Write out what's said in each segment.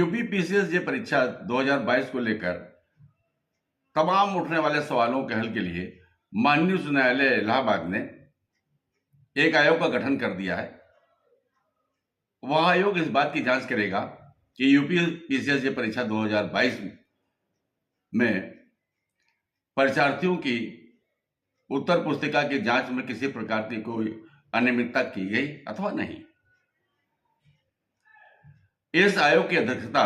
UP PCS जे परीक्षा 2022 को लेकर तमाम उठने वाले सवालों के हल के लिए माननीय उच्च न्यायालय इलाहाबाद ने एक आयोग का गठन कर दिया है। वह आयोग इस बात की जांच करेगा कि यूपी पीसीएस जे परीक्षा 2022 में परीक्षार्थियों की उत्तर पुस्तिका की जांच में किसी प्रकार की कोई अनियमितता की गई अथवा नहीं। इस आयोग की अध्यक्षता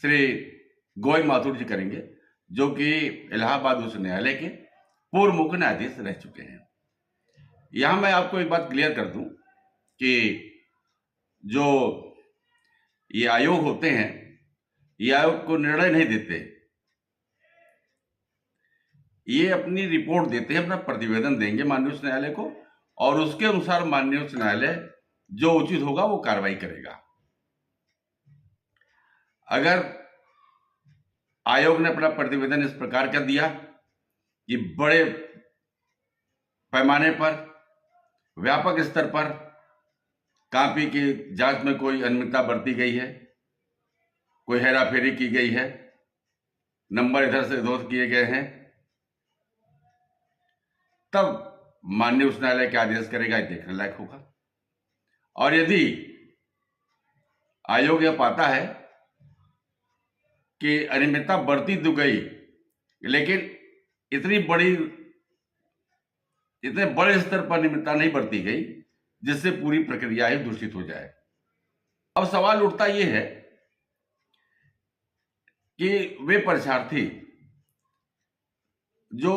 श्री गोय माथुर जी करेंगे, जो कि इलाहाबाद उच्च न्यायालय के पूर्व मुख्य न्यायाधीश रह चुके हैं। यहां मैं आपको एक बात क्लियर कर दूं कि जो ये आयोग होते हैं, ये आयोग को निर्णय नहीं देते, ये अपनी रिपोर्ट देते हैं, अपना प्रतिवेदन देंगे माननीय उच्च न्यायालय को, और उसके अनुसार माननीय उच्च न्यायालय जो उचित होगा वो कार्रवाई करेगा। अगर आयोग ने अपना प्रतिवेदन इस प्रकार कर दिया कि बड़े पैमाने पर, व्यापक स्तर पर कॉपी की जांच में कोई अनियमितता बरती गई है, कोई हेराफेरी की गई है, नंबर इधर से उधर किए गए हैं, तब माननीय उच्च न्यायालय क्या आदेश करेगा ये देखने लायक होगा। और यदि आयोग यह पाता है कि अनियमितता बढ़ती तो गई, लेकिन इतने बड़े स्तर पर अनियमितता नहीं बढ़ती गई जिससे पूरी प्रक्रिया ही दूषित हो जाए। अब सवाल उठता यह है कि वे परीक्षार्थी जो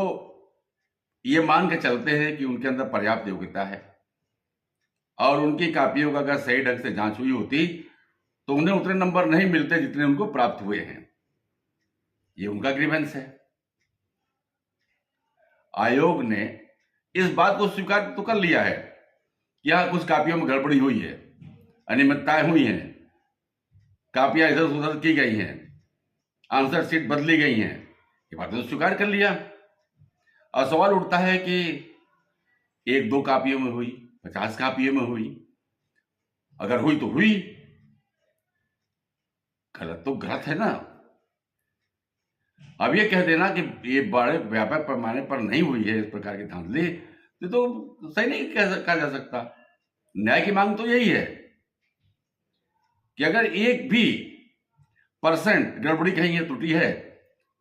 ये मान के चलते हैं कि उनके अंदर पर्याप्त योग्यता है और उनकी कॉपियों का अगर सही ढंग से जांच हुई होती तो उन्हें उतने नंबर नहीं मिलते जितने उनको प्राप्त हुए हैं। ये उनका ग्रीवेंस है। आयोग ने इस बात को स्वीकार तो कर लिया है कि यहां कुछ कॉपियों में गड़बड़ी हुई है, अनियमितताएं हुई हैं, कॉपियां इधर उधर की गई हैं, आंसर शीट बदली गई हैं, ये बात तो स्वीकार कर लिया। और सवाल उठता है कि 1-2 कॉपियों में हुई, 50 कॉपियों में हुई, अगर हुई तो हुई, गलत तो गलत है ना। अब ये कह देना कि ये बड़े व्यापक पैमाने पर नहीं हुई है इस प्रकार की धांधली, ये तो सही नहीं कहा जा सकता। न्याय की मांग तो यही है कि अगर 1 भी % गड़बड़ी कहीं त्रुटि है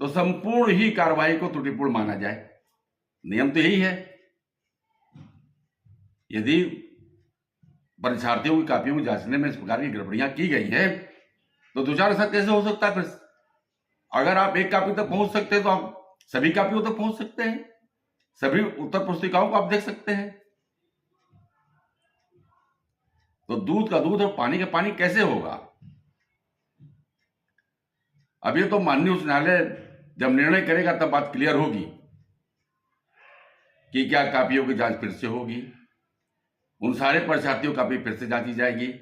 तो संपूर्ण ही कार्रवाई को त्रुटिपूर्ण माना जाए। नियम तो यही है। यदि परीक्षार्थियों की कॉपियों को जांचने में इस प्रकार की गड़बड़ियां की गई है तो दोषारोप ऐसा कैसे हो सकता है? फिर अगर आप 1 कॉपी तक पहुंच सकते हैं तो आप सभी कॉपियों तक पहुंच सकते हैं, सभी उत्तर पुस्तिकाओं को आप देख सकते हैं। तो दूध का दूध और पानी का पानी कैसे होगा? अब ये तो माननीय उच्च न्यायालय जब निर्णय करेगा तब बात क्लियर होगी कि क्या कॉपियों की जांच फिर से होगी। उन सारे परीक्षार्थियों की कॉपी फिर से जांची जाएगी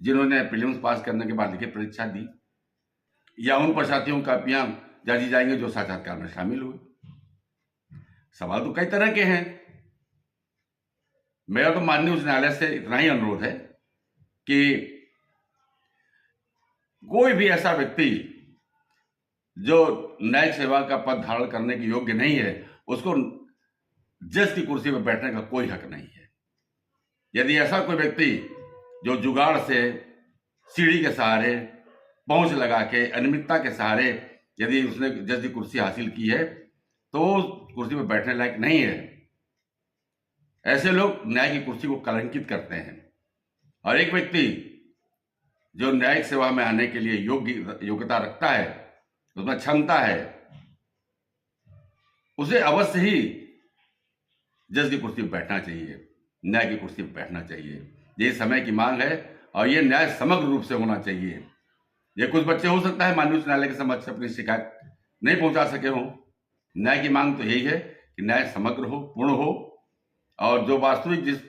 जिन्होंने प्रीलिम्स पास करने के बाद लिखित परीक्षा दी, या उन परीक्षार्थियों की कॉपियां जांची जाएंगी जो साक्षात्कार में शामिल हुए। सवाल तो कई तरह के हैं। मेरा तो माननीय उच्च न्यायालय से इतना ही अनुरोध है कि कोई भी ऐसा व्यक्ति जो न्यायिक सेवा का पद धारण करने के योग्य नहीं है, उसको जज की कुर्सी पर बैठने का कोई हक नहीं है। यदि ऐसा कोई व्यक्ति जो जुगाड़ से, सीढ़ी के सहारे, पहुंच लगा के, अनियमितता के सहारे यदि उसने जज की कुर्सी हासिल की है तो उस कुर्सी पर बैठने लायक नहीं है। ऐसे लोग न्याय की कुर्सी को कलंकित करते हैं। और एक व्यक्ति जो न्यायिक सेवा में आने के लिए योग्यता रखता है, उसमें क्षमता है, उसे अवश्य ही जज की कुर्सी पर बैठना चाहिए, न्याय की कुर्सी पर बैठना चाहिए। ये समय की मांग है और ये न्याय समग्र रूप से होना चाहिए। ये कुछ बच्चे हो सकता है माननीय उच्च न्यायालय के समक्ष अपनी शिकायत नहीं पहुंचा सके हों। न्याय की मांग तो यही है कि न्याय समग्र हो, पूर्ण हो, और जो वास्तविक जिस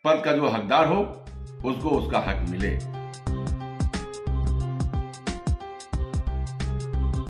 पद का जो हकदार हो उसको उसका हक मिले।